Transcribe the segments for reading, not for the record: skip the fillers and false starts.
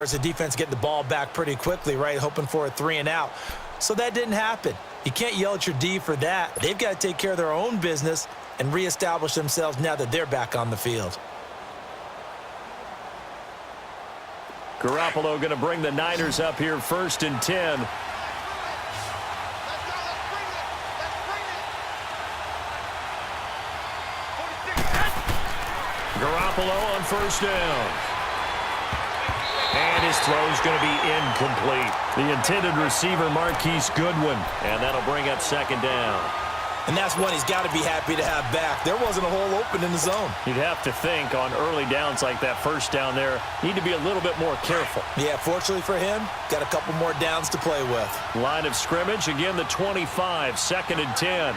The defense getting the ball back pretty quickly, right, hoping for a 3-and-out. So that didn't happen. You can't yell at your D for that. They've got to take care of their own business and reestablish themselves now that they're back on the field. Garoppolo going to bring the Niners up here 1st and 10. Garoppolo on 1st down. And his throw's going to be incomplete. The intended receiver, Marquise Goodwin. And that'll bring up 2nd down. And that's one he's got to be happy to have back. There wasn't a hole open in the zone. You'd have to think on early downs like that 1st down there, need to be a little bit more careful. Yeah, fortunately for him, got a couple more downs to play with. Line of scrimmage, again the 25, 2nd and 10.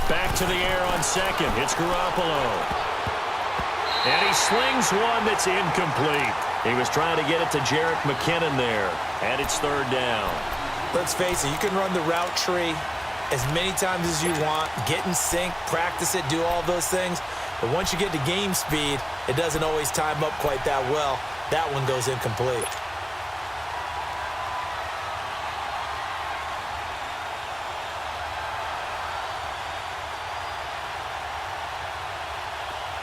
Back to the air on 2nd. It's Garoppolo. And he slings one that's incomplete. He was trying to get it to Jerick McKinnon there. And it's 3rd down. Let's face it, you can run the route tree as many times as you want, get in sync, practice it, do all those things. But once you get to game speed, it doesn't always time up quite that well. That one goes incomplete.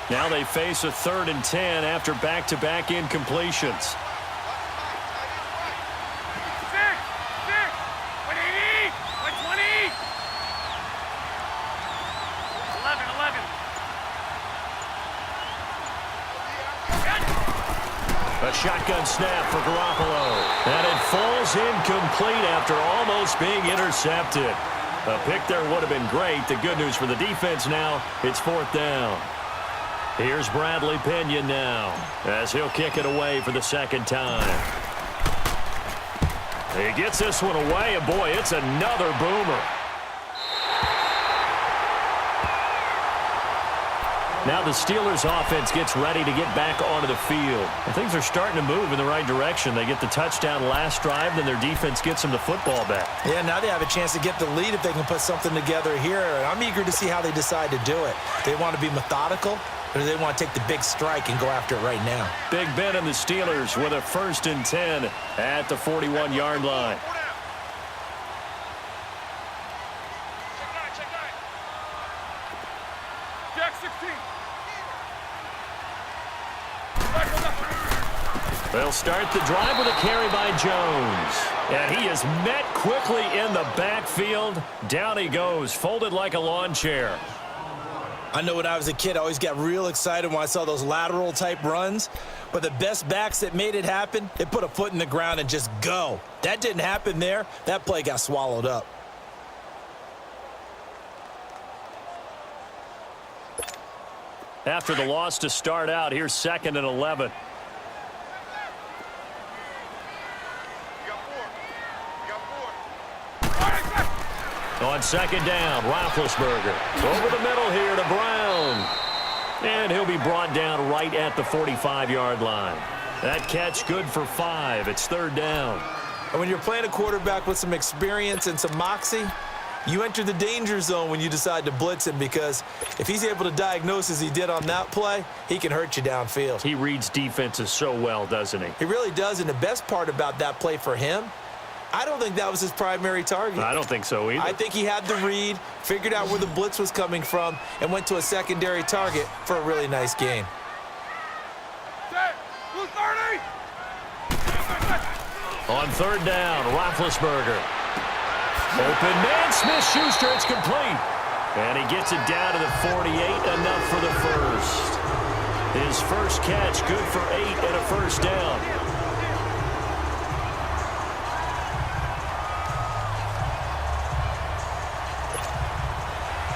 Now they face a 3rd and 10 after back-to-back incompletions. A shotgun snap for Garoppolo. And it falls incomplete after almost being intercepted. A pick there would have been great. The good news for the defense now, it's 4th down. Here's Bradley Pinion now as he'll kick it away for the 2nd time. He gets this one away, and boy, it's another boomer. Now the Steelers offense gets ready to get back onto the field. And things are starting to move in the right direction. They get the touchdown last drive, then their defense gets them the football back. Yeah, now they have a chance to get the lead if they can put something together here. And I'm eager to see how they decide to do it. They want to be methodical, or do they want to take the big strike and go after it right now? Big Ben and the Steelers with a 1st and 10 at the 41-yard line. They'll start the drive with a carry by Jones. And he is met quickly in the backfield. Down he goes, folded like a lawn chair. I know when I was a kid, I always got real excited when I saw those lateral-type runs. But the best backs that made it happen, they put a foot in the ground and just go. That didn't happen there. That play got swallowed up. After the loss to start out, here's 2nd and 11. On 2nd down, Roethlisberger. Over the middle here to Brown. And he'll be brought down right at the 45-yard line. That catch good for 5. It's 3rd down. And when you're playing a quarterback with some experience and some moxie, you enter the danger zone when you decide to blitz him, because if he's able to diagnose as he did on that play, he can hurt you downfield. He reads defenses so well, doesn't he? He really does, and the best part about that play for him, I don't think that was his primary target. I don't think so either. I think he had the read, figured out where the blitz was coming from, and went to a secondary target for a really nice game. On 3rd down, Roethlisberger. Open man, Smith-Schuster, it's complete. And he gets it down to the 48, enough for the first. His first catch, good for 8 and a 1st down.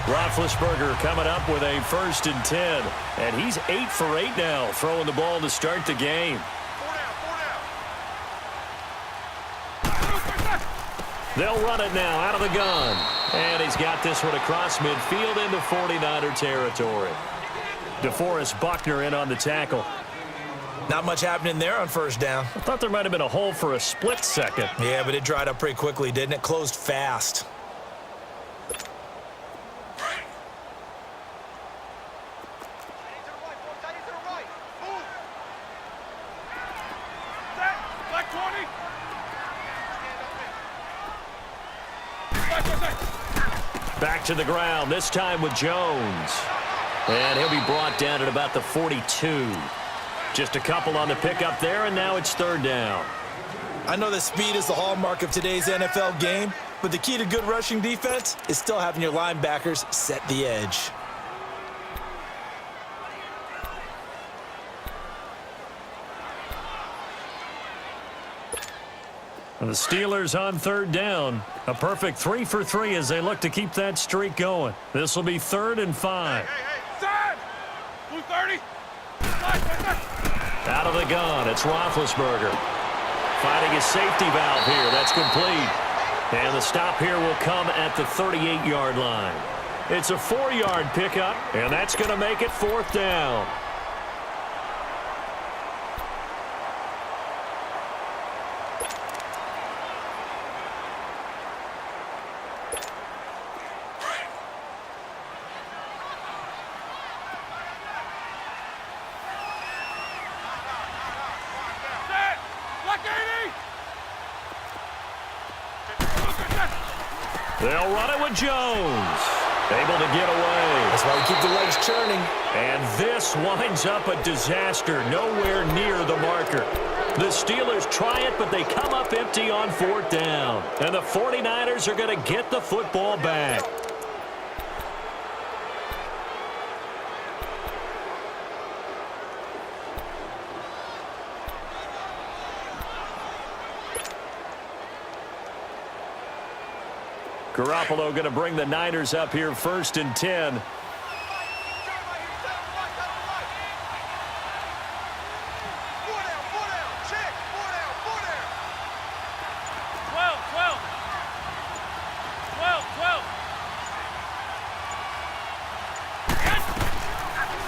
Roethlisberger coming up with a 1st and 10. And he's 8 for 8 now, throwing the ball to start the game. They'll run it now out of the gun. And he's got this one across midfield into 49er territory. DeForest Buckner in on the tackle. Not much happening there on first down. I thought there might have been a hole for a split second. Yeah, but it dried up pretty quickly, didn't it? Closed fast. Back to the ground, this time with Jones. And he'll be brought down at about the 42. Just a couple on the pickup there, and now it's third down. I know that speed is the hallmark of today's NFL game, but the key to good rushing defense is still having your linebackers set the edge. The Steelers on third down. A perfect 3 for 3 as they look to keep that streak going. This will be 3rd and 5. Out of the gun, it's Roethlisberger. Finding his safety valve here. That's complete. And the stop here will come at the 38-yard line. It's a 4-yard pickup, and that's going to make it 4th down. They'll run it with Jones. Able to get away. That's why you keep the legs churning. And this winds up a disaster. Nowhere near the marker. The Steelers try it, but they come up empty on 4th down. And the 49ers are going to get the football back. Garoppolo going to bring the Niners up here 1st and 10.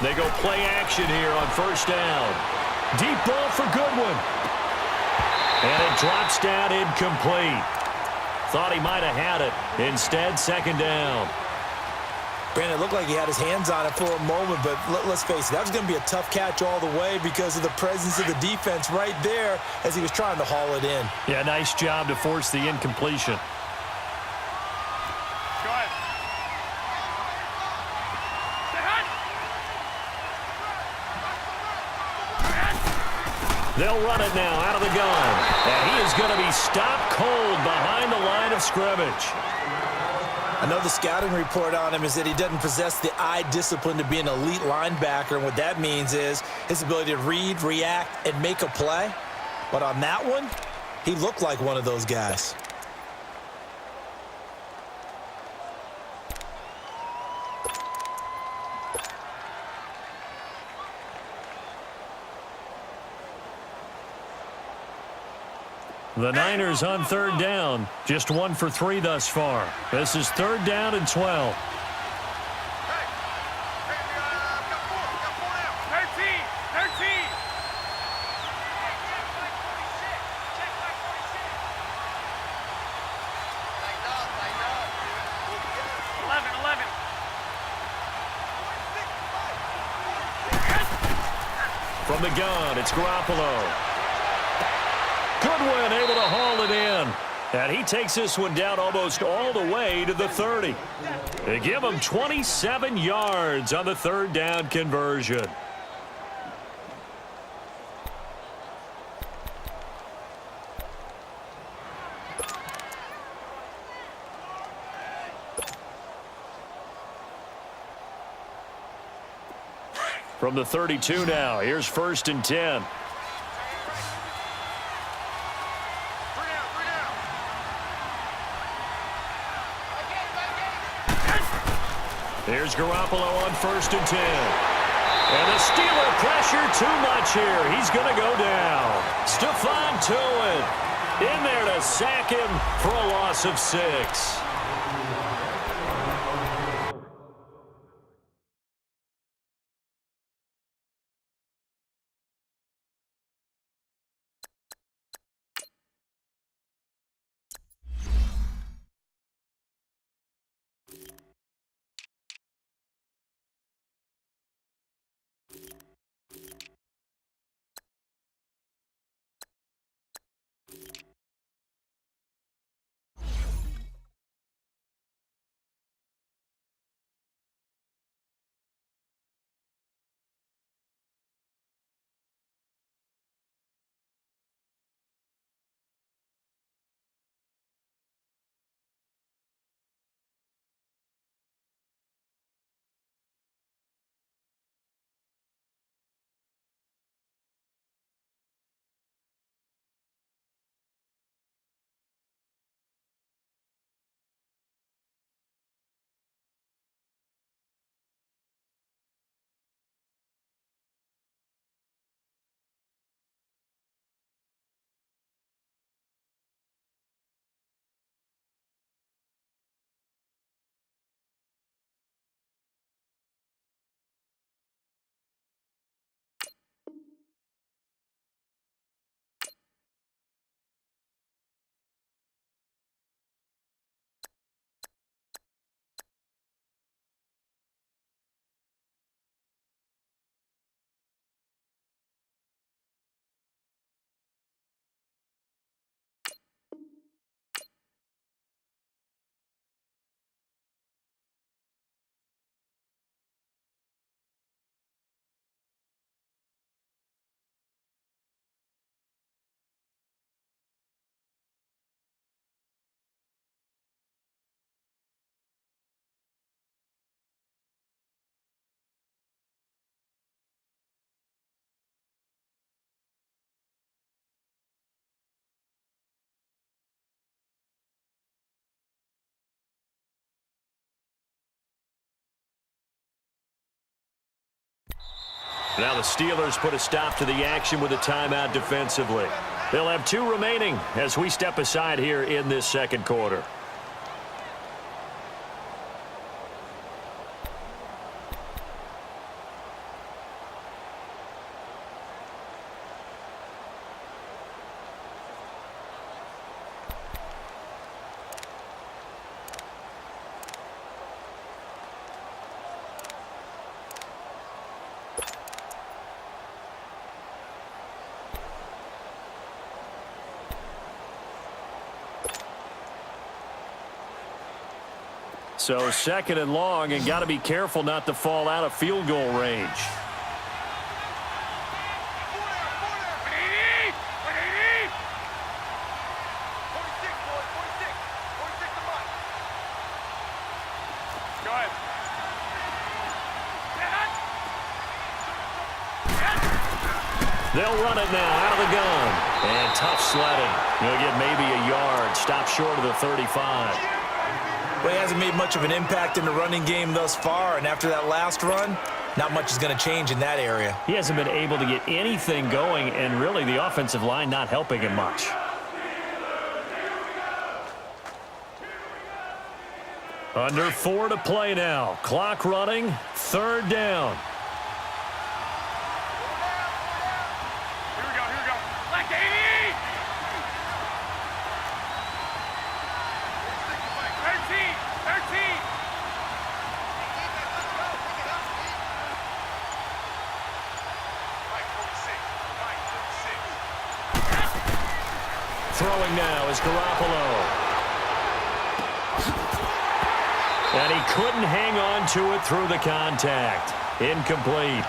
They go play action here on 1st down. Deep ball for Goodwin. And it drops down incomplete. Thought he might have had it. Instead, 2nd down. Brandon, it looked like he had his hands on it for a moment, but let's face it, that was going to be a tough catch all the way because of the presence of the defense right there as he was trying to haul it in. Yeah, nice job to force the incompletion. They'll run it now out of the gun. And he is going to be stopped cold behind the line of scrimmage. I know the scouting report on him is that he doesn't possess the eye discipline to be an elite linebacker. And what that means is his ability to read, react, and make a play. But on that one, he looked like one of those guys. The Niners on 3rd down. Just 1 for 3 thus far. This is 3rd down and 12. From the gun, it's Garoppolo. Goodwin able to haul it in. And he takes this one down almost all the way to the 30. They give him 27 yards on the 3rd down conversion. From the 32 now, here's 1st and 10. Here's Garoppolo on 1st and 10. And the Steeler pressure too much here. He's going to go down. Stephon Tuitt in there to sack him for a loss of 6. Now the Steelers put a stop to the action with a timeout defensively. They'll have 2 remaining as we step aside here in this second quarter. So second and long, and got to be careful not to fall out of field goal range. They'll run it now out of the gun. And tough sledding. He'll get maybe a yard. Stop short of the 35. Well, he hasn't made much of an impact in the running game thus far, and after that last run, not much is going to change in that area. He hasn't been able to get anything going, and really the offensive line not helping him much. Under 4 to play now. Clock running. Third down. Throwing now is Garoppolo. And he couldn't hang on to it through the contact. Incomplete.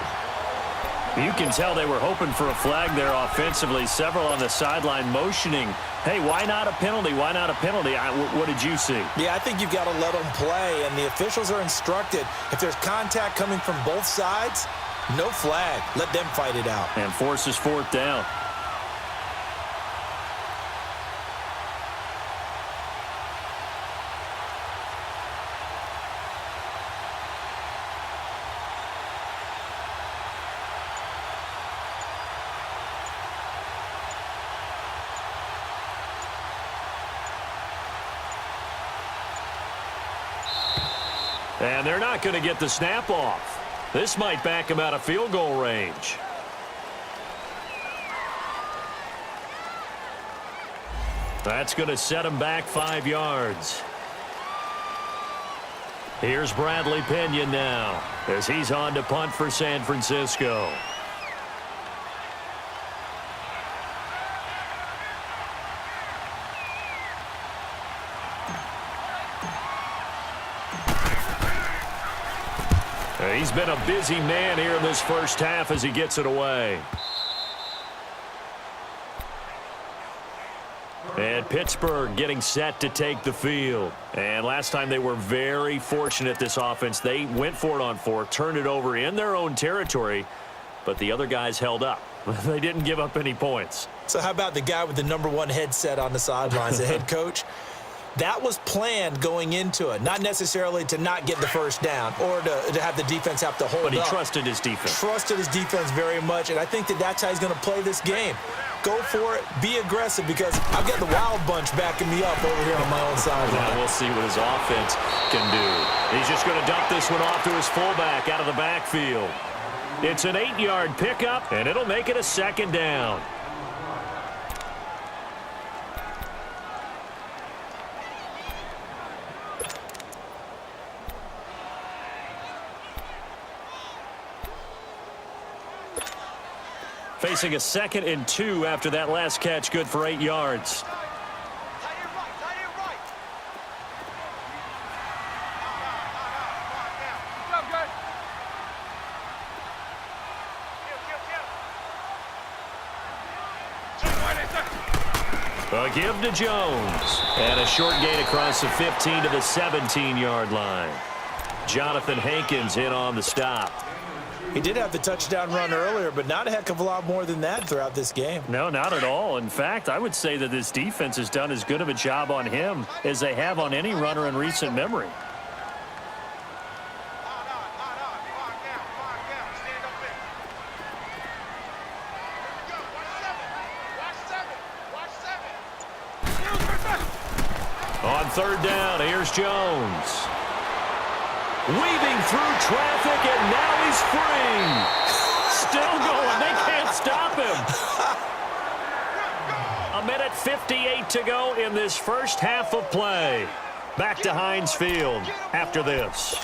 You can tell they were hoping for a flag there offensively. Several on the sideline motioning, hey, why not a penalty? Why not a penalty? What did you see? Yeah, I think you've got to let them play, and the officials are instructed. If there's contact coming from both sides, no flag. Let them fight it out. And forces 4th down. And they're not going to get the snap off. This might back him out of field goal range. That's going to set him back 5 yards. Here's Bradley Pinion now as he's on to punt for San Francisco. He's been a busy man here in this first half as he gets it away. And Pittsburgh getting set to take the field. And last time they were very fortunate, this offense. They went for it on 4, turned it over in their own territory, but the other guys held up. They didn't give up any points. So how about the guy with the #1 headset on the sidelines, the head coach? That was planned going into it, not necessarily to not get the first down or to have the defense have to hold up. But he trusted his defense. Trusted his defense very much, and I think that's how he's going to play this game. Go for it, be aggressive, because I've got the wild bunch backing me up over here on my own sideline. Now we'll see what his offense can do. He's just going to dump this one off to his fullback out of the backfield. It's an 8-yard pickup, and it'll make it a 2nd down. Facing a 2nd and 2 after that last catch, good for 8 yards. A give to Jones. And a short gain across the 15 to the 17-yard line. Jonathan Hankins in on the stop. He did have the touchdown run earlier, but not a heck of a lot more than that throughout this game. No, not at all. In fact, I would say that this defense has done as good of a job on him as they have on any runner in recent memory. On third down, here's Jones. Weaving through traffic, and now he's free. Still going. They can't stop him. A minute 58 to go in this first half of play. Back to Heinz Field after this.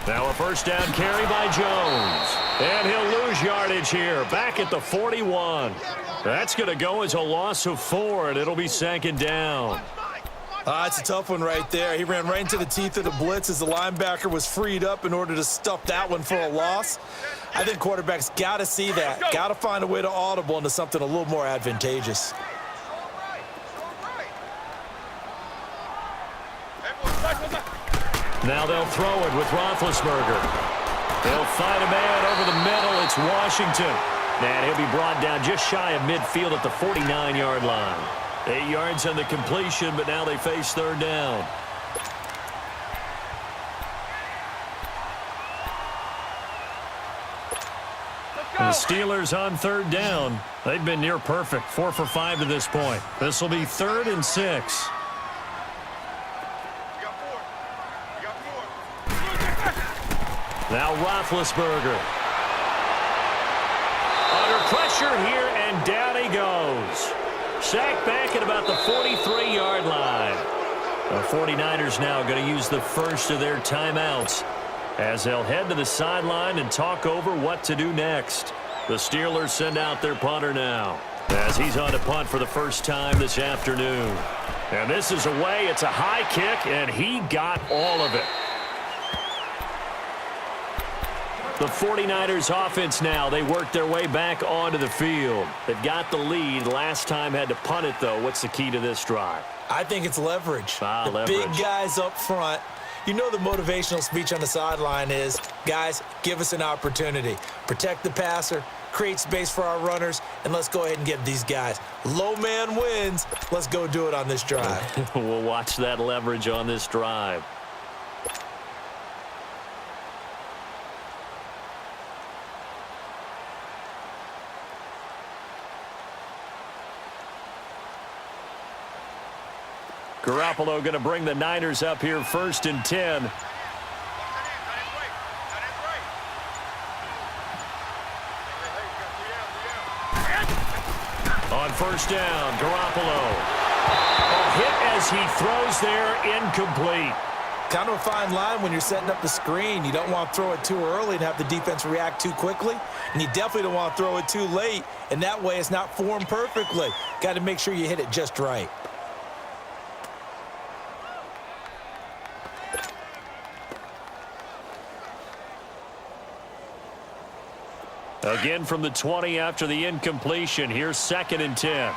Now a first down carry by Jones. And he'll lose yardage here. Back at the 41. That's going to go as a loss of 4, and it'll be second down. It's a tough one right there. He ran right into the teeth of the blitz as the linebacker was freed up in order to stuff that one for a loss. I think quarterbacks got to see that. Got to find a way to audible into something a little more advantageous. Now they'll throw it with Roethlisberger. They'll find a man over the middle. It's Washington. And he'll be brought down just shy of midfield at the 49-yard line. 8 yards on the completion, but now they face third down. The Steelers on third down. They've been near perfect, 4 for 5 to this point. This will be 3rd and 6. Now Roethlisberger. Under pressure here, and down he goes. Sacked back at about the 43-yard line. The 49ers now going to use the first of their timeouts as they'll head to the sideline and talk over what to do next. The Steelers send out their punter now as he's on to punt for the first time this afternoon. And this is away. It's a high kick, and he got all of it. The 49ers offense now, they work their way back onto the field. They've got the lead. Last time had to punt it, though. What's the key to this drive? I think it's leverage. Leverage. Big guys up front. You know the motivational speech on the sideline is, guys, give us an opportunity. Protect the passer, create space for our runners, and let's go ahead and get these guys. Low man wins. Let's go do it on this drive. We'll watch that leverage on this drive. Garoppolo going to bring the Niners up here 1st and 10. On first down, Garoppolo. A hit as he throws there, incomplete. Kind of a fine line when you're setting up the screen. You don't want to throw it too early and have the defense react too quickly. And you definitely don't want to throw it too late. And that way it's not formed perfectly. Got to make sure you hit it just right. Again from the 20 after the incompletion. Here's 2nd and 10.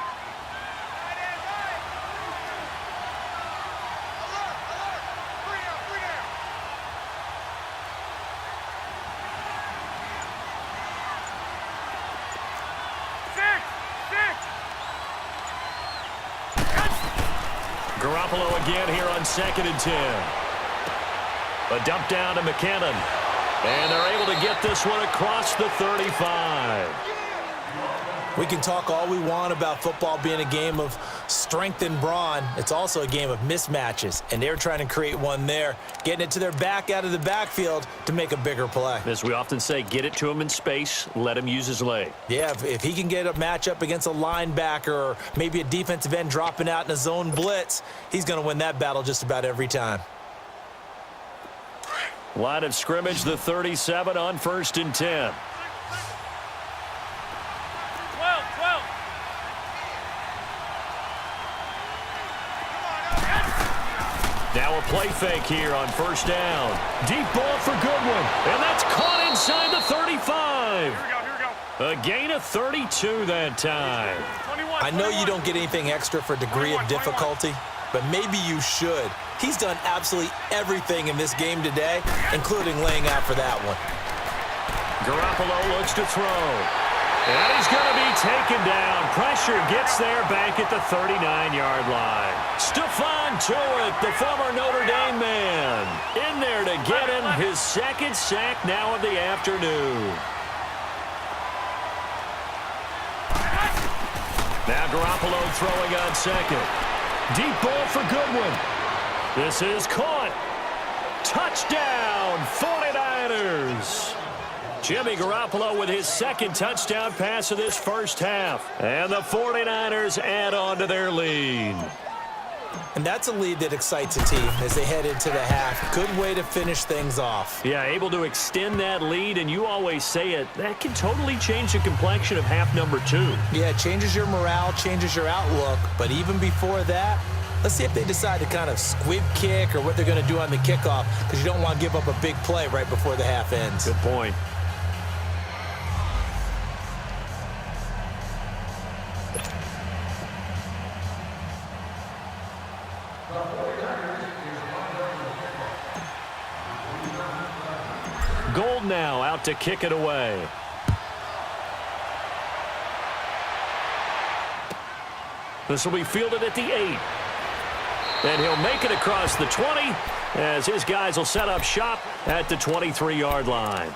Garoppolo again here on 2nd and 10. A dump down to McKinnon. And they're able to get this one across the 35. We can talk all we want about football being a game of strength and brawn. It's also a game of mismatches, and they're trying to create one there, getting it to their back out of the backfield to make a bigger play. As we often say, get it to him in space, let him use his leg. Yeah, if he can get a matchup against a linebacker or maybe a defensive end dropping out in a zone blitz, he's going to win that battle just about every time. Line of scrimmage, the 37 on 1st and 10. 12. Now a play fake here on 1st down. Deep ball for Goodwin. And that's caught inside the 35. Here we go. A gain of 32 that time. 21, I know you don't get anything extra for degree of difficulty, but maybe you should. He's done absolutely everything in this game today, including laying out for that one. Garoppolo looks to throw. And he's going to be taken down. Pressure gets there back at the 39-yard line. Stephon Tuitt, the former Notre Dame man, in there to get him his second sack now of the afternoon. Now Garoppolo throwing on second. Deep ball for Goodwin. This is caught. Touchdown, 49ers. Jimmy Garoppolo with his second touchdown pass of this first half. And the 49ers add on to their lead. And that's a lead that excites a team as they head into the half. Good way to finish things off. Yeah, able to extend that lead, and you always say it, that can totally change the complexion of half number 2. Yeah, it changes your morale, changes your outlook. But even before that, let's see if they decide to kind of squib kick or what they're going to do on the kickoff, because you don't want to give up a big play right before the half ends. Good point. Gold now out to kick it away. This will be fielded at the 8. And he'll make it across the 20 as his guys will set up shop at the 23-yard line.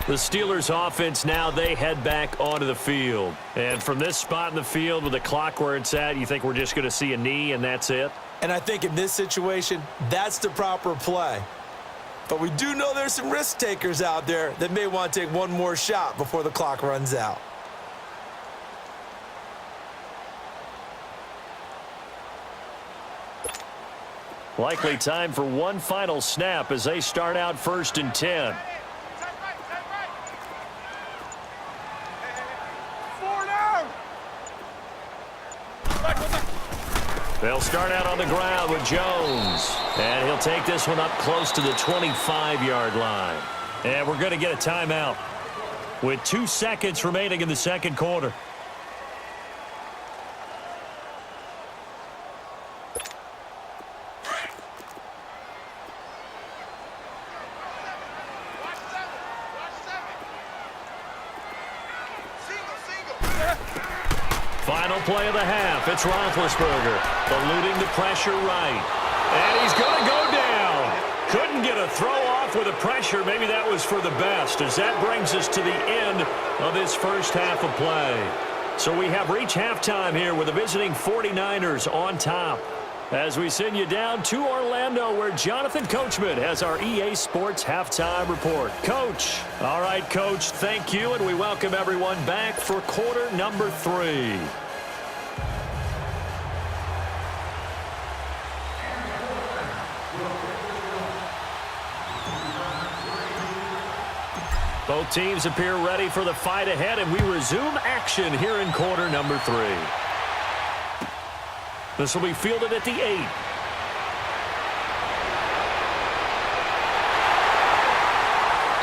The Steelers offense now, they head back onto the field. And from this spot in the field with the clock where it's at, you think we're just going to see a knee and that's it? And I think in this situation, that's the proper play. But we do know there's some risk takers out there that may want to take one more shot before the clock runs out. Likely time for one final snap as they start out 1st and 10. They'll start out on the ground with Jones. And he'll take this one up close to the 25-yard line. And we're going to get a timeout with 2 seconds remaining in the second quarter. Final play of the half. It's Roethlisberger eluding the pressure right. And he's going to go down. Couldn't get a throw off with the pressure. Maybe that was for the best, as that brings us to the end of this first half of play. So we have reached halftime here with the visiting 49ers on top. As we send you down to Orlando, where Jonathan Coachman has our EA Sports halftime report. Coach. All right, Coach, thank you, and we welcome everyone back for quarter number 3. Both teams appear ready for the fight ahead, and we resume action here in quarter number 3. This will be fielded at the 8.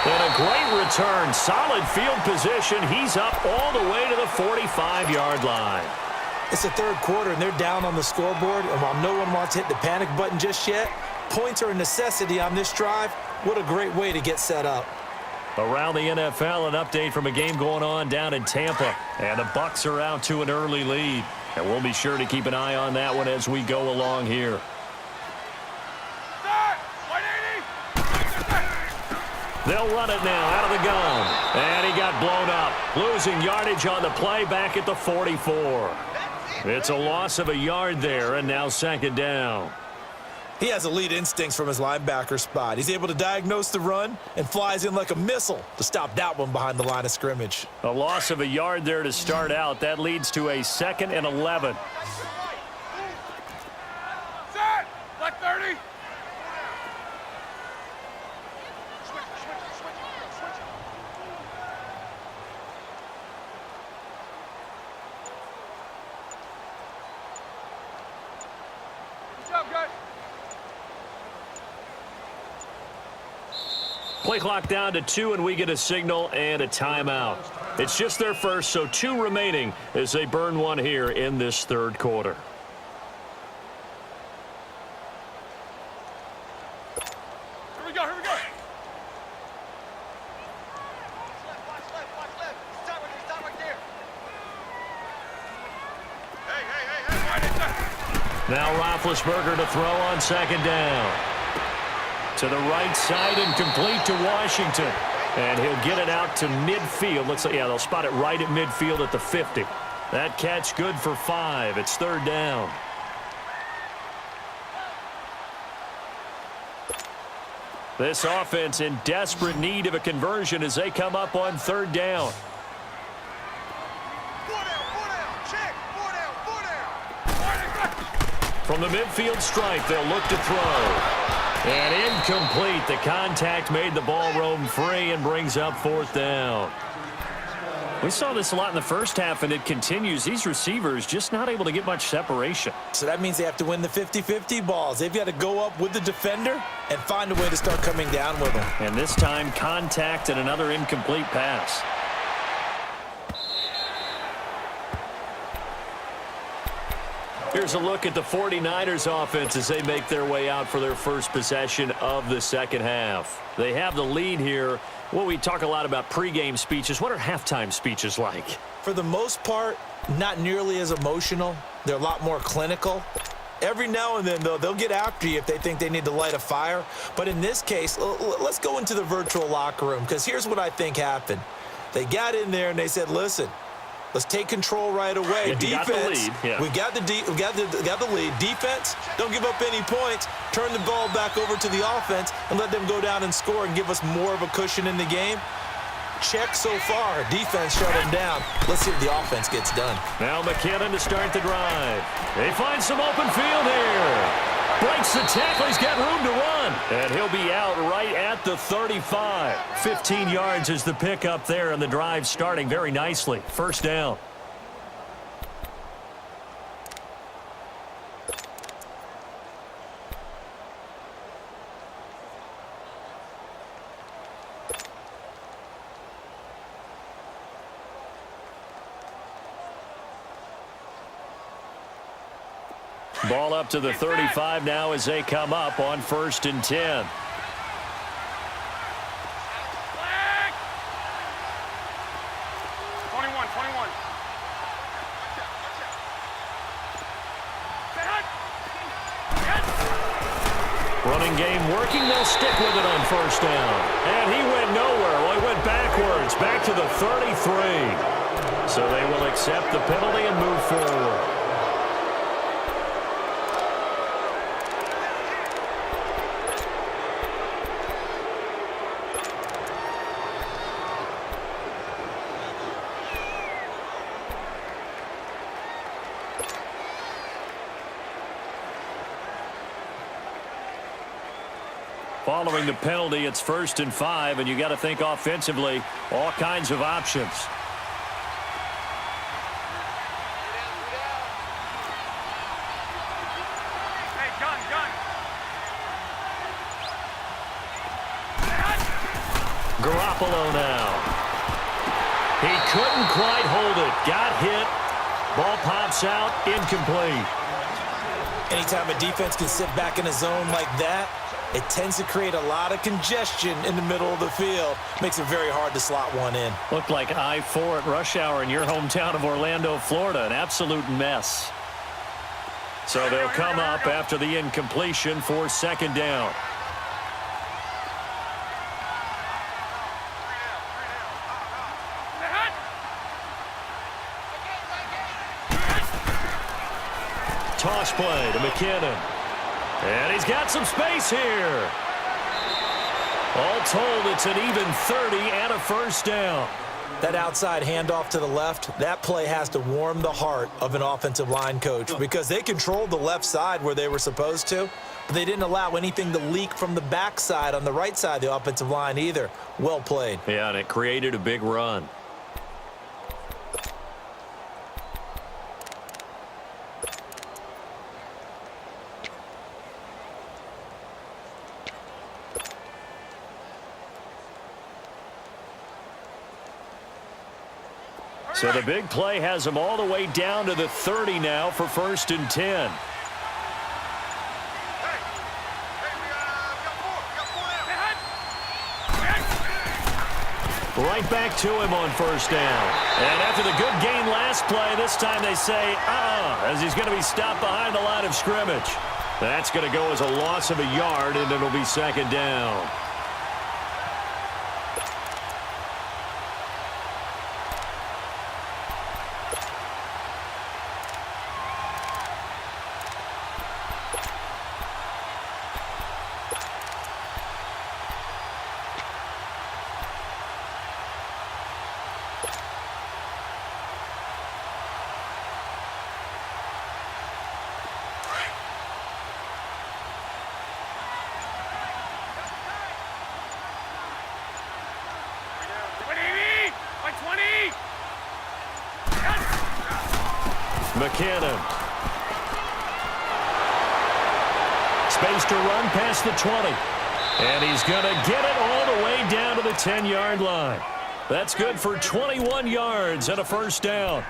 And a great return. Solid field position. He's up all the way to the 45-yard line. It's the third quarter, and they're down on the scoreboard. And while no one wants to hit the panic button just yet, points are a necessity on this drive. What a great way to get set up. Around the NFL, an update from a game going on down in Tampa. And the Bucs are out to an early lead. And we'll be sure to keep an eye on that one as we go along here. They'll run it now out of the gun. And he got blown up. Losing yardage on the play back at the 44. It's a loss of a yard there, and now second down. He has elite instincts from his linebacker spot. He's able to diagnose the run and flies in like a missile to stop that one behind the line of scrimmage. A loss of a yard there to start out. That leads to a 2nd and 11. Set! Black 30! Good job, guys. Play clock down to 2, and we get a signal and a timeout. It's just their first, so 2 remaining as they burn one here in this third quarter. Here we go, here we go. Watch left. Stop right there. Now Roethlisberger to throw on second down. To the right side and complete to Washington. And he'll get it out to midfield. Looks like, yeah, they'll spot it right at midfield at the 50. That catch good for 5. It's third down. This offense in desperate need of a conversion as they come up on third down. From the midfield stripe, they'll look to throw. And incomplete. The contact made the ball roam free and brings up fourth down. We saw this a lot in the first half, and it continues. These receivers just not able to get much separation. So that means they have to win the 50-50 balls. They've got to go up with the defender and find a way to start coming down with them. And this time, contact and another incomplete pass. Here's a look at the 49ers offense as they make their way out for their first possession of the second half. They have the lead here. Well, we talk a lot about pregame speeches. What are halftime speeches like? For the most part, not nearly as emotional. They're a lot more clinical. Every now and then, though, they'll get after you if they think they need to light a fire. But in this case, let's go into the virtual locker room, because here's what I think happened. They got in there and they said, listen, let's take control right away. Yeah, defense, we got the lead. Defense, don't give up any points. Turn the ball back over to the offense and let them go down and score and give us more of a cushion in the game. Check so far. Defense shut them down. Let's see if the offense gets done. Now McKinnon to start the drive. They find some open field here. Breaks the tackle. He's got room to run. And he'll be out right at the 35. 15 yards is the pickup there, and the drive starting very nicely. First down. Ball up to the 35 now as they come up on 1st and 10. Running game working. They'll stick with it on first down. And he went nowhere. Well, he went backwards, back to the 33. So they will accept the penalty and move forward. Following the penalty, it's 1st and 5, and you got to think offensively, all kinds of options. Hey, gun. Garoppolo now. He couldn't quite hold it. Got hit. Ball pops out. Incomplete. Anytime a defense can sit back in a zone like that, it tends to create a lot of congestion in the middle of the field. Makes it very hard to slot one in. Looked like I-4 at rush hour in your hometown of Orlando, Florida. An absolute mess. So they'll come up after the incompletion for second down. Toss play to McKinnon. And he's got some space here. All told, it's an even 30 and a first down. That outside handoff to the left, that play has to warm the heart of an offensive line coach, because they controlled the left side where they were supposed to, but they didn't allow anything to leak from the backside on the right side of the offensive line either. Well played. Yeah, and it created a big run. So the big play has them all the way down to the 30 now for 1st and 10. Right back to him on first down. And after the good gain last play, this time they say, as he's going to be stopped behind the line of scrimmage. That's going to go as a loss of a yard, and it'll be second down. McKinnon. Space to run past the 20. And he's going to get it all the way down to the 10-yard line. That's good for 21 yards and a first down.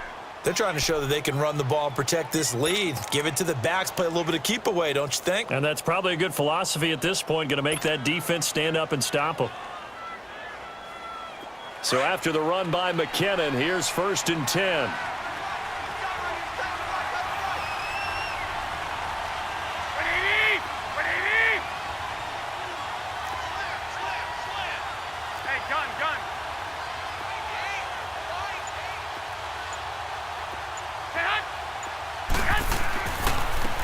They're trying to show that they can run the ball and protect this lead. Give it to the backs, play a little bit of keep away, don't you think? And that's probably a good philosophy at this point, going to make that defense stand up and stop them. So after the run by McKinnon, here's 1st and 10.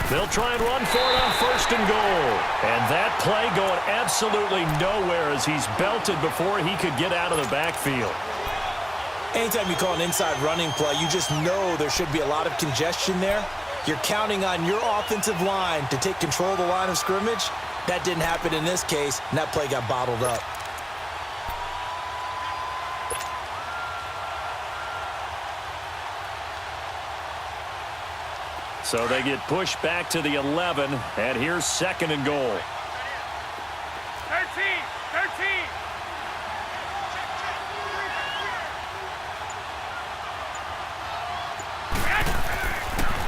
They'll try and run for it on 1st and goal. And that play going absolutely nowhere as he's belted before he could get out of the backfield. Anytime you call an inside running play, you just know there should be a lot of congestion there. You're counting on your offensive line to take control of the line of scrimmage. That didn't happen in this case, and that play got bottled up. So they get pushed back to the 11, and here's 2nd and goal. 13.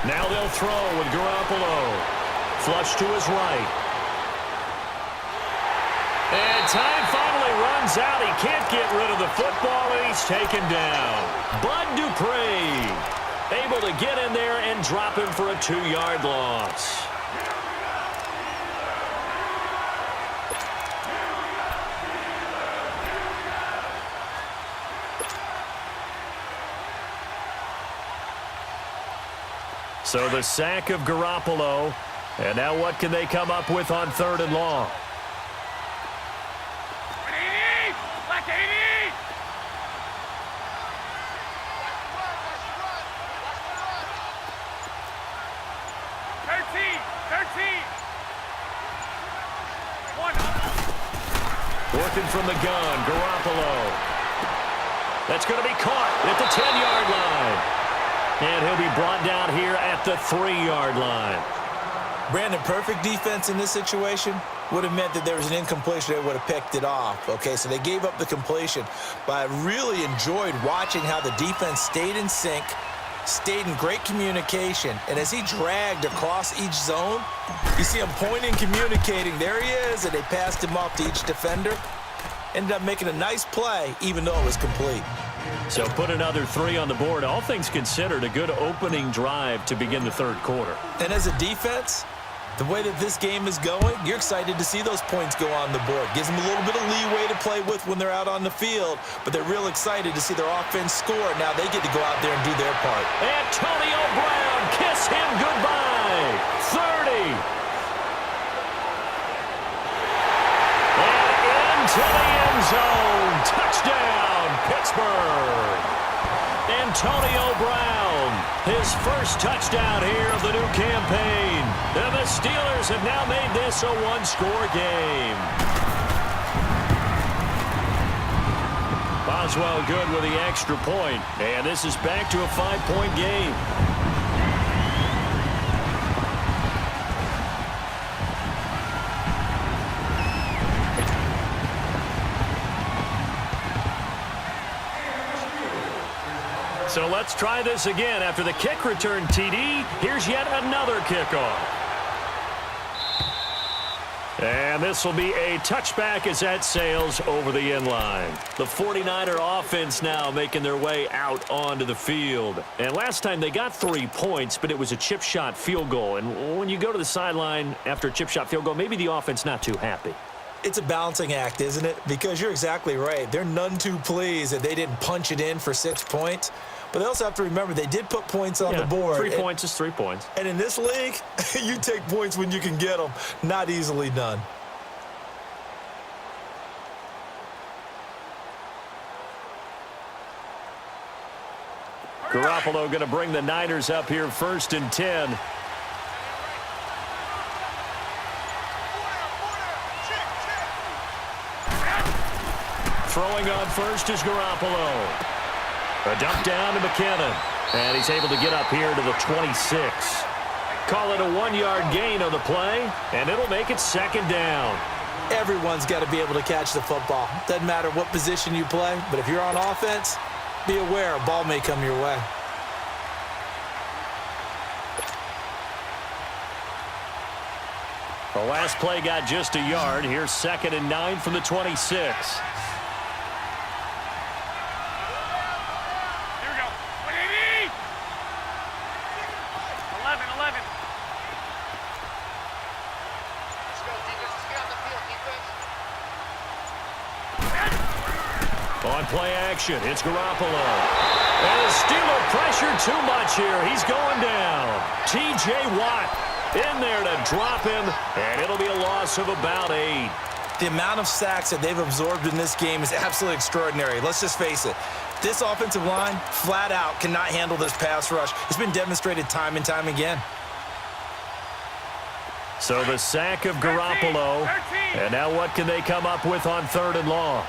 Now they'll throw with Garoppolo. Flush to his right. And time finally runs out. He can't get rid of the football, and he's taken down. Bud Dupree able to get in there and drop him for a 2-yard loss. So the sack of Garoppolo. And now what can they come up with on 3rd and long? Black 80! Working from the gun, Garoppolo. That's going to be caught at the 10-yard line. And he'll be brought down here at the 3-yard line. Brandon, perfect defense in this situation would have meant that there was an incompletion. They would have picked it off. Okay, so they gave up the completion. But I really enjoyed watching how the defense stayed in sync, stayed in great communication, and as he dragged across each zone, you see him pointing, communicating. There he is, and they passed him off to each defender. Ended up making a nice play, even though it was complete. So put another 3 on the board. All things considered, a good opening drive to begin the 3rd quarter. And as a defense, the way that this game is going, you're excited to see those points go on the board. Gives them a little bit of leeway to play with when they're out on the field, but they're real excited to see their offense score. Now they get to go out there and do their part. Antonio Brown, kiss him goodbye. 30. And into the end zone. Touchdown, Pittsburgh. Antonio Brown, his first touchdown here of the new campaign. And the Steelers have now made this a 1-score game. Boswell good with the extra point, and this is back to a 5-point game. So let's try this again. After the kick return TD, here's yet another kickoff. And this will be a touchback as that sails over the end line. The 49er offense now making their way out onto the field. And last time they got 3 points, but it was a chip shot field goal. And when you go to the sideline after a chip shot field goal, maybe the offense not too happy. It's a balancing act, isn't it? Because you're exactly right. They're none too pleased that they didn't punch it in for 6 points. But they also have to remember they did put points on the board. 3 points is 3 points. And in this league, you take points when you can get them. Not easily done. Garoppolo going to bring the Niners up here 1st and 10. Throwing on first is Garoppolo. A dump down to McKinnon. And he's able to get up here to the 26. Call it a 1-yard gain on the play, and it'll make it 2nd down. Everyone's got to be able to catch the football. Doesn't matter what position you play, but if you're on offense, be aware a ball may come your way. The last play got just a yard. Here's 2nd and 9 from the 26. On play action, it's Garoppolo. And the Steeler pressure too much here. He's going down. T.J. Watt in there to drop him, and it'll be a loss of about 8. The amount of sacks that they've absorbed in this game is absolutely extraordinary. Let's just face it. This offensive line, flat out, cannot handle this pass rush. It's been demonstrated time and time again. So the sack of Garoppolo. And now what can they come up with on 3rd and long?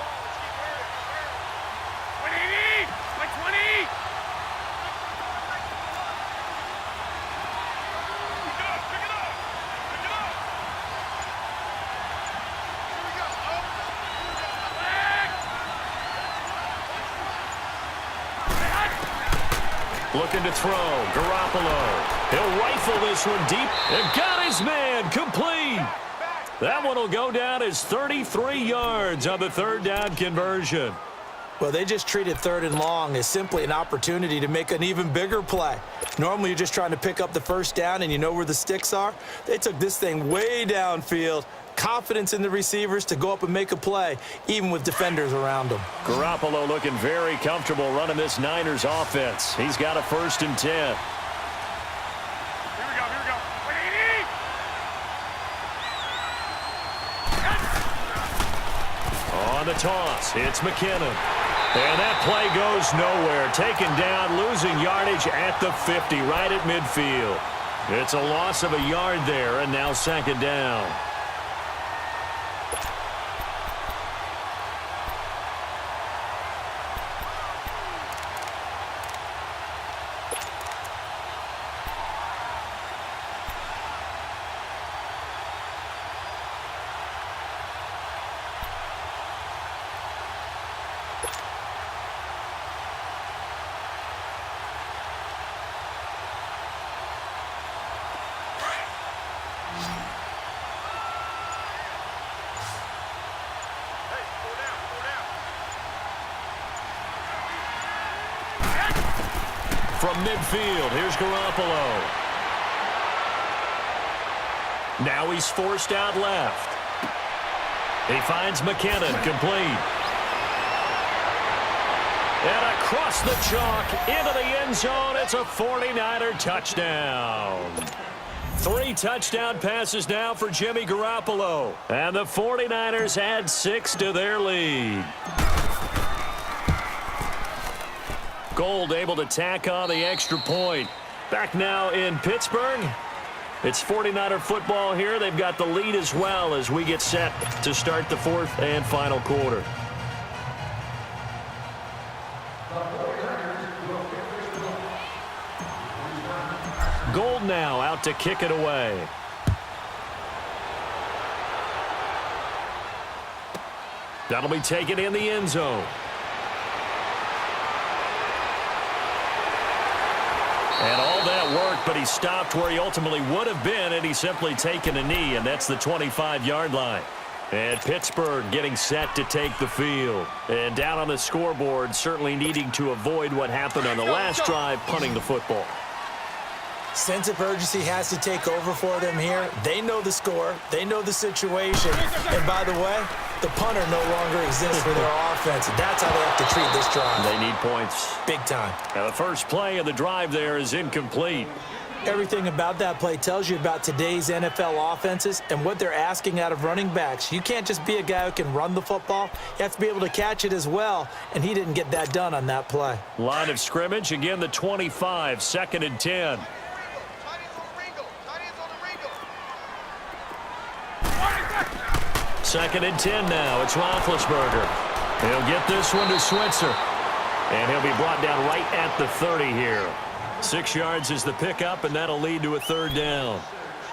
Looking to throw. Garoppolo. He'll rifle this one deep. And got his man complete. That one will go down as 33 yards on the 3rd down conversion. Well, they just treated 3rd and long as simply an opportunity to make an even bigger play. Normally, you're just trying to pick up the 1st down and you know where the sticks are. They took this thing way downfield. Confidence in the receivers to go up and make a play, even with defenders around them. Garoppolo looking very comfortable running this Niners offense. He's got a 1st and 10. Here we go. On the toss, it's McKinnon. And that play goes nowhere. Taken down, losing yardage at the 50, right at midfield. It's a loss of a yard there, and now 2nd down. From midfield, here's Garoppolo. Now he's forced out left. He finds McKinnon, complete. And across the chalk, into the end zone, it's a 49er touchdown. 3 touchdown passes now for Jimmy Garoppolo. And the 49ers add 6 to their lead. Gold able to tack on the extra point. Back now in Pittsburgh. It's 49er football here. They've got the lead as well as we get set to start the 4th and final quarter. Gold now out to kick it away. That'll be taken in the end zone. And all that work but he stopped where he ultimately would have been, and he's simply taken a knee, and that's the 25-yard line. And Pittsburgh getting set to take the field. And down on the scoreboard, certainly needing to avoid what happened on the last drive, punting the football. Sense of urgency has to take over for them here. They know the score. They know the situation. And by the way, the punter no longer exists for their offense. That's how they have to treat this drive. They need points. Big time. Now the first play of the drive there is incomplete. Everything about that play tells you about today's NFL offenses and what they're asking out of running backs. You can't just be a guy who can run the football. You have to be able to catch it as well, and he didn't get that done on that play. Line of scrimmage, again the 25, 2nd and 10. Second and 10 now. It's Roethlisberger. He'll get this one to Switzer. And he'll be brought down right at the 30 here. 6 yards is the pickup, and that'll lead to a 3rd down.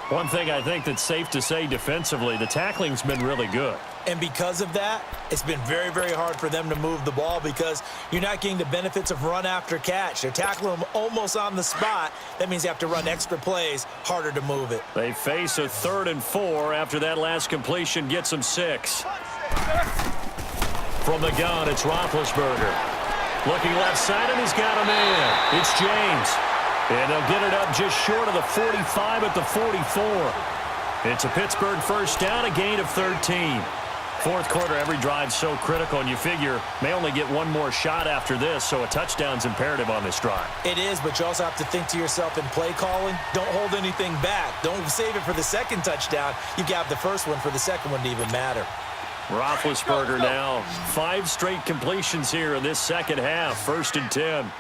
One thing I think that's safe to say defensively, the tackling's been really good. And because of that, it's been very, very hard for them to move the ball because you're not getting the benefits of run after catch. They're tackling them almost on the spot. That means you have to run extra plays, harder to move it. They face a 3rd and 4 after that last completion gets them 6. From the gun, it's Roethlisberger. Looking left side, and he's got a man. It's James. And they'll get it up just short of the 45 at the 44. It's a Pittsburgh first down, a gain of 13. Fourth quarter, every drive so critical, and you figure may only get one more shot after this, so a touchdown's imperative on this drive. It is, but you also have to think to yourself in play calling, don't hold anything back. Don't save it for the second touchdown. You got the first one for the second one to even matter. Roethlisberger now, 5 straight completions here in this second half, 1st and 10.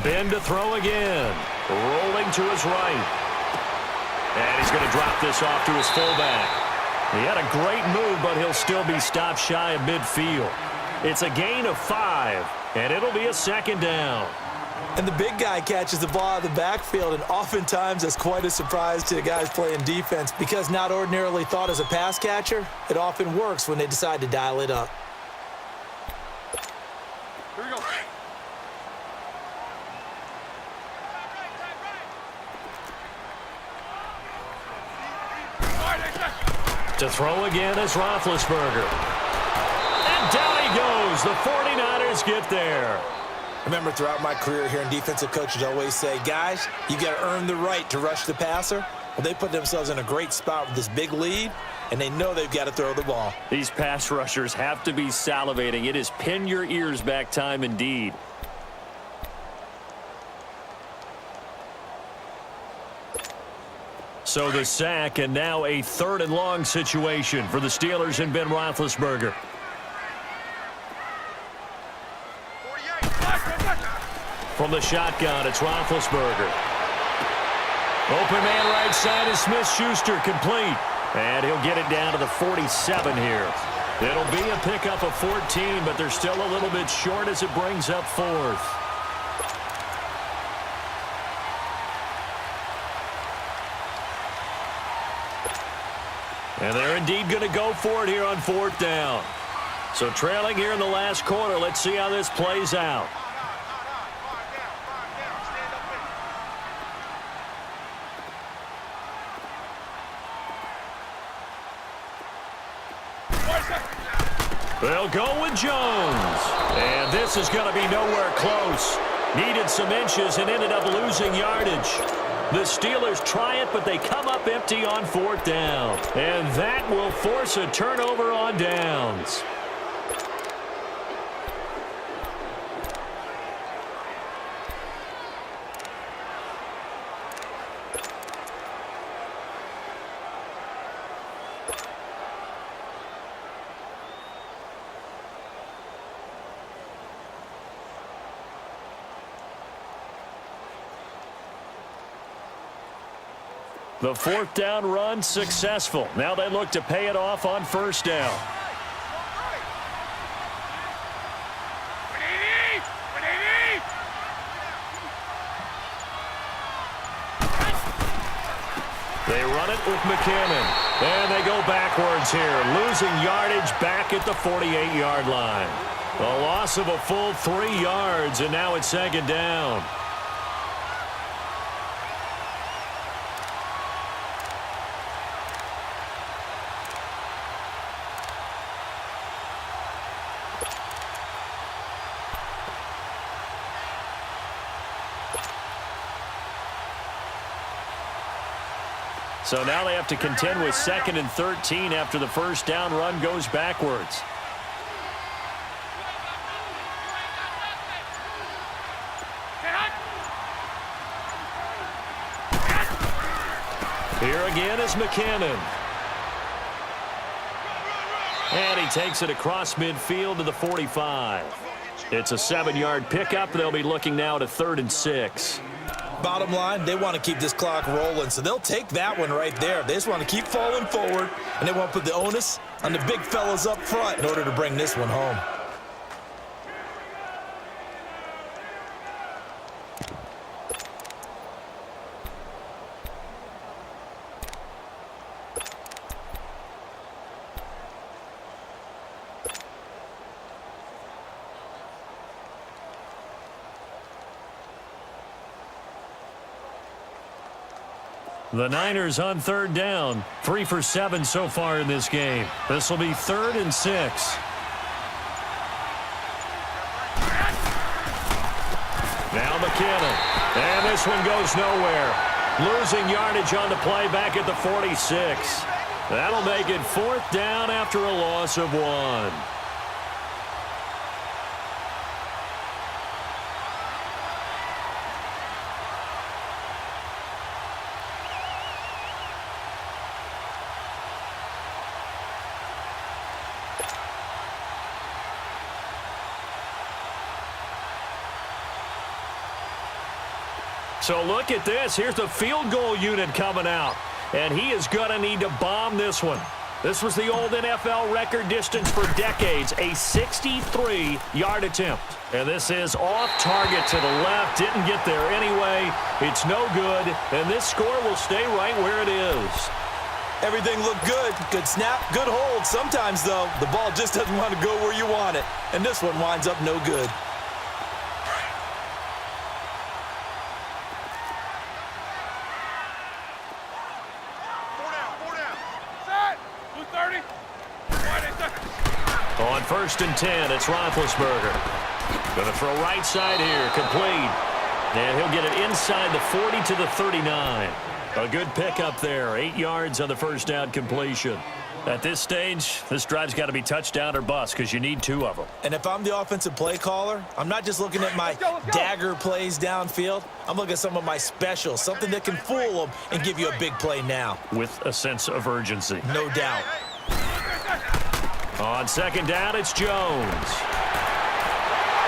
Ben to throw again. Rolling to his right. And he's going to drop this off to his fullback. He had a great move, but he'll still be stopped shy of midfield. It's a gain of 5, and it'll be a 2nd down. And the big guy catches the ball out of the backfield, and oftentimes that's quite a surprise to the guys playing defense because not ordinarily thought as a pass catcher, it often works when they decide to dial it up. Here we go. To throw again is Roethlisberger. And down he goes. The 49ers get there. Remember, throughout my career here in defensive coaches always say, guys, you got to earn the right to rush the passer. Well, they put themselves in a great spot with this big lead, and they know they've got to throw the ball. These pass rushers have to be salivating. It is pin your ears back time indeed. So the sack, and now a 3rd and long situation for the Steelers and Ben Roethlisberger. From the shotgun, it's Roethlisberger. Open man right side is Smith-Schuster, complete. And he'll get it down to the 47 here. It'll be a pickup of 14, but they're still a little bit short as it brings up 4th. And they're indeed going to go for it here on 4th down. So trailing here in the last quarter, let's see how this plays out. They'll go with Jones. And this is going to be nowhere close. Needed some inches and ended up losing yardage. The Steelers try it, but they come up empty on 4th down. And that will force a turnover on downs. The 4th down run successful. Now they look to pay it off on 1st down. They run it with McCammon. And they go backwards here, losing yardage back at the 48-yard line. A loss of a full 3 yards, and now it's second down. So now they have to contend with 2nd and 13 after the first down run goes backwards. Here again is McKinnon. And he takes it across midfield to the 45. It's a 7-yard pickup. They'll be looking now to 3rd and 6. Bottom line, they want to keep this clock rolling, so they'll take that one right there. They just want to keep falling forward, and they want to put the onus on the big fellas up front in order to bring this one home. The Niners on 3rd down. 3 for 7 so far in this game. This will be 3rd and 6. Now McKinnon. And this one goes nowhere. Losing yardage on the play back at the 46. That'll make it 4th down after a loss of 1. So look at this. Here's the field goal unit coming out. And he is going to need to bomb this one. This was the old NFL record distance for decades, a 63-yard attempt. And this is off target to the left. Didn't get there anyway. It's no good. And this score will stay right where it is. Everything looked good. Good snap, good hold. Sometimes, though, the ball just doesn't want to go where you want it. And this one winds up no good. On 1st and 10, it's Roethlisberger. Going to throw right side here, complete. And he'll get it inside the 40 to the 39. A good pickup there, 8 yards on the first down completion. At this stage, this drive's got to be touchdown or bust because you need 2 of them. And if I'm the offensive play caller, I'm not just looking at my dagger plays downfield. I'm looking at some of my specials, something that can fool them and give you a big play now. With a sense of urgency. No doubt. On 2nd down, it's Jones.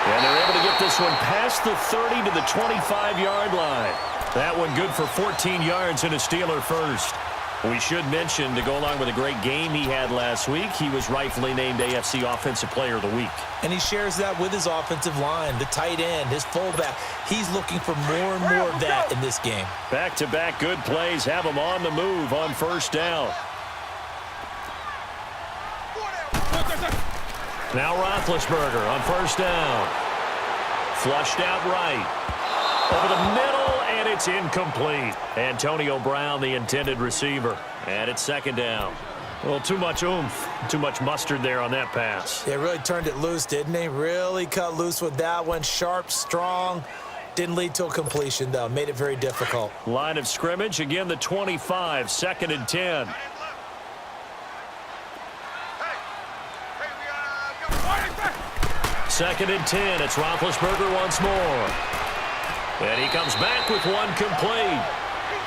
And they're able to get this one past the 30 to the 25-yard line. That one good for 14 yards and a Steeler first. We should mention, to go along with a great game he had last week, he was rightfully named AFC Offensive Player of the Week. And he shares that with his offensive line, the tight end, his fullback. He's looking for more and more of that in this game. Back-to-back good plays have him on the move on 1st down. Now Roethlisberger on 1st down. Flushed out right. Over the middle, and it's incomplete. Antonio Brown, the intended receiver. And it's 2nd down. Well, too much oomph, too much mustard there on that pass. They really turned it loose, didn't they? Really cut loose with that one. Sharp, strong. Didn't lead to a completion, though. Made it very difficult. Line of scrimmage, again the 25, 2nd and 10. 2nd and 10. It's Roethlisberger once more. And he comes back with one complete.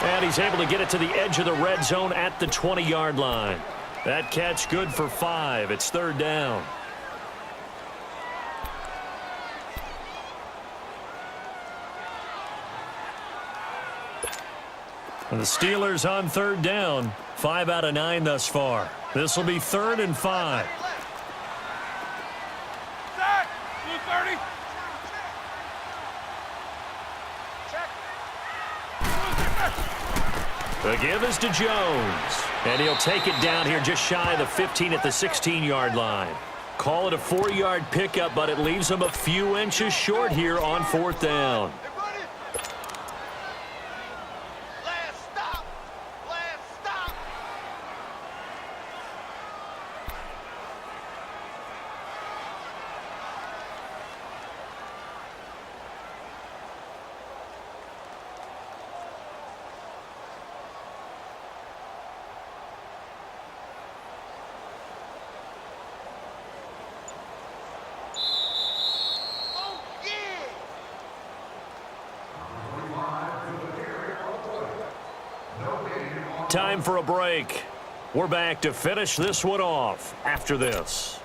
And he's able to get it to the edge of the red zone at the 20-yard line. That catch good for 5. It's 3rd down. And the Steelers on 3rd down. 5 out of 9 thus far. This will be 3rd and 5. The give is to Jones. And he'll take it down here just shy of the 15 at the 16-yard line. Call it a 4-yard pickup, but it leaves him a few inches short here on 4th down. Time for a break. We're back to finish this one off after this.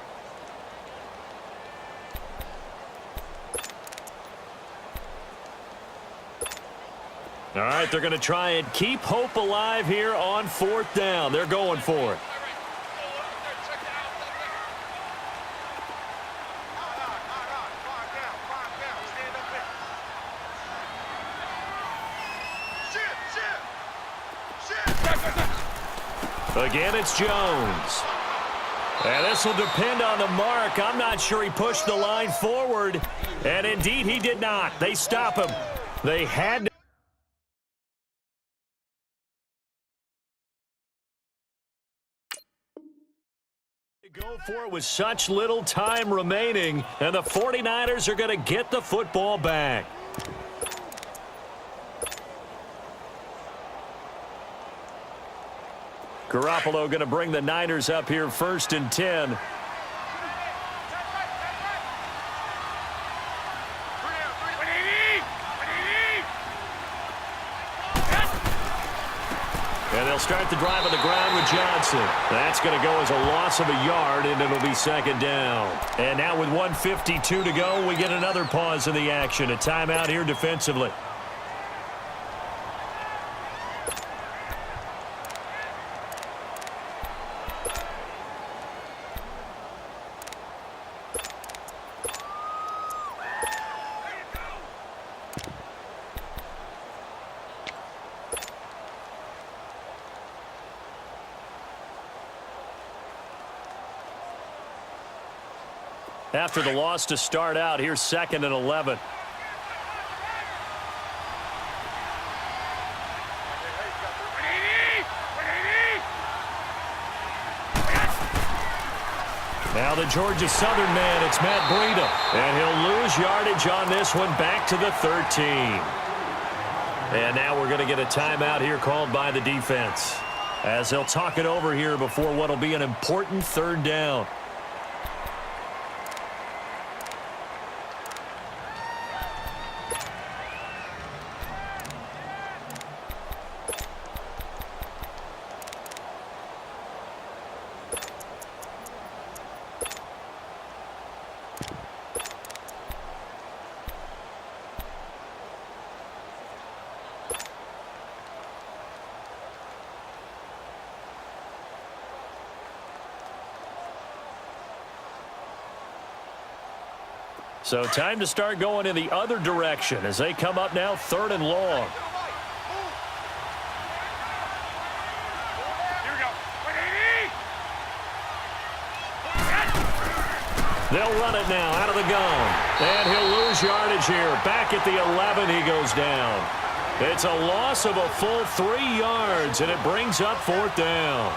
All right, they're going to try and keep hope alive here on 4th down. They're going for it. Again, it's Jones. And this will depend on the mark. I'm not sure he pushed the line forward. And indeed, he did not. They stop him. They had to go for it with such little time remaining. And the 49ers are going to get the football back. Garoppolo going to bring the Niners up here 1st and 10. And they'll start the drive on the ground with Johnson. That's going to go as a loss of a yard, and it'll be 2nd down. And now with 1:52 to go, we get another pause in the action. A timeout here defensively. After the loss to start out, here's 2nd and 11. Now the Georgia Southern man, it's Matt Breida. And he'll lose yardage on this one back to the 13. And now we're going to get a timeout here called by the defense, as they'll talk it over here before what will be an important 3rd down. So time to start going in the other direction as they come up now 3rd and long. Here we go. They'll run it now out of the gun. And he'll lose yardage here. Back at the 11, he goes down. It's a loss of a full 3 yards, and it brings up 4th down.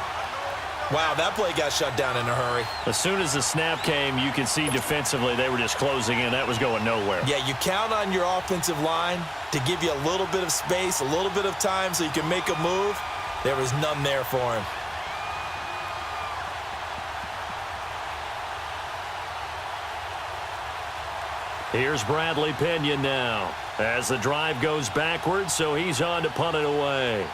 Wow, that play got shut down in a hurry. As soon as the snap came, you could see defensively they were just closing in. That was going nowhere. Yeah, you count on your offensive line to give you a little bit of space, a little bit of time so you can make a move. There was none there for him. Here's Bradley Pinion now as the drive goes backwards, so he's on to punt it away.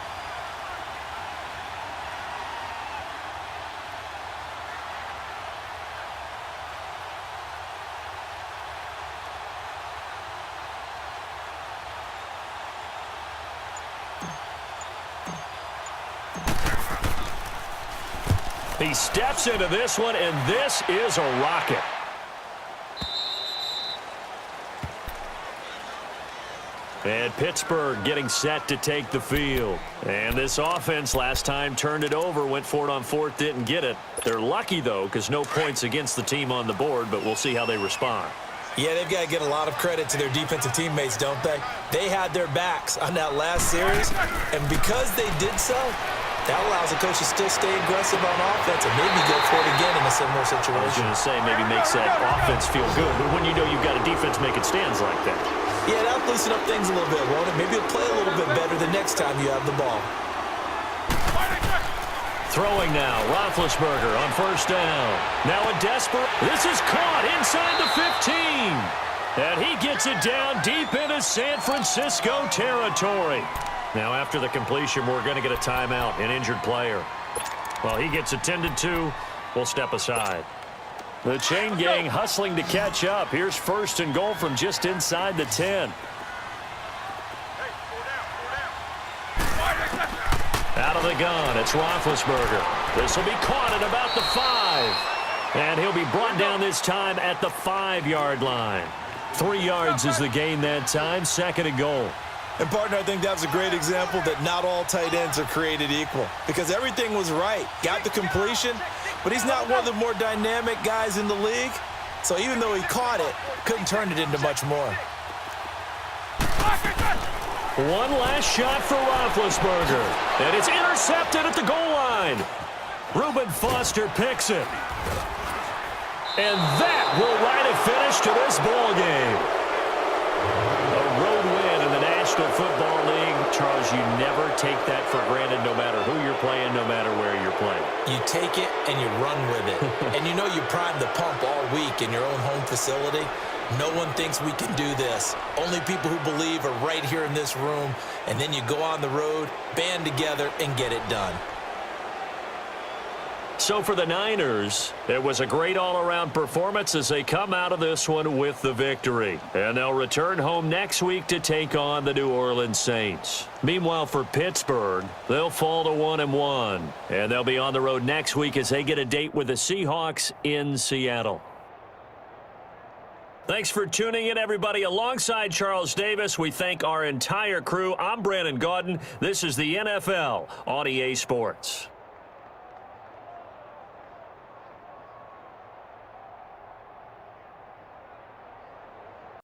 He steps into this one, and this is a rocket. And Pittsburgh getting set to take the field. And this offense last time turned it over, went for it on fourth, didn't get it. They're lucky, though, because no points against the team on the board, but we'll see how they respond. Yeah, they've got to get a lot of credit to their defensive teammates, don't they? They had their backs on that last series, and because they did so, that allows the coach to still stay aggressive on offense and maybe go for it again in a similar situation. I was going to say maybe makes that offense feel good, but when you know you've got a defense making stands like that. Yeah, that'll loosen up things a little bit, won't it? Maybe you'll play a little bit better the next time you have the ball. Throwing now, Roethlisberger on first down. Now a desperate. This is caught inside the 15. And he gets it down deep into San Francisco territory. Now after the completion, we're going to get a timeout, an injured player. Well, he gets attended to. We'll step aside. The chain gang hustling to catch up. Here's first and goal from just inside the 10. Out of the gun, it's Roethlisberger. This will be caught at about the 5. And he'll be brought down this time at the 5-yard line. 3 yards is the gain that time, second and goal. And, partner, I think that was a great example that not all tight ends are created equal because everything was right. Got the completion, but he's not one of the more dynamic guys in the league. So even though he caught it, couldn't turn it into much more. One last shot for Roethlisberger. And it's intercepted at the goal line. Reuben Foster picks it. And that will write a finish to this ball game. A road win in the National Football League. Charles, you never take that for granted no matter who you're playing, no matter where you're playing. You take it and you run with it. And you know you primed the pump all week in your own home facility. No one thinks we can do this. Only people who believe are right here in this room. And then you go on the road, band together, and get it done. So for the Niners, it was a great all-around performance as they come out of this one with the victory. And they'll return home next week to take on the New Orleans Saints. Meanwhile, for Pittsburgh, they'll fall to 1-1. And they'll be on the road next week as they get a date with the Seahawks in Seattle. Thanks for tuning in, everybody. Alongside Charles Davis, we thank our entire crew. I'm Brandon Gaudin. This is the NFL on EA Sports.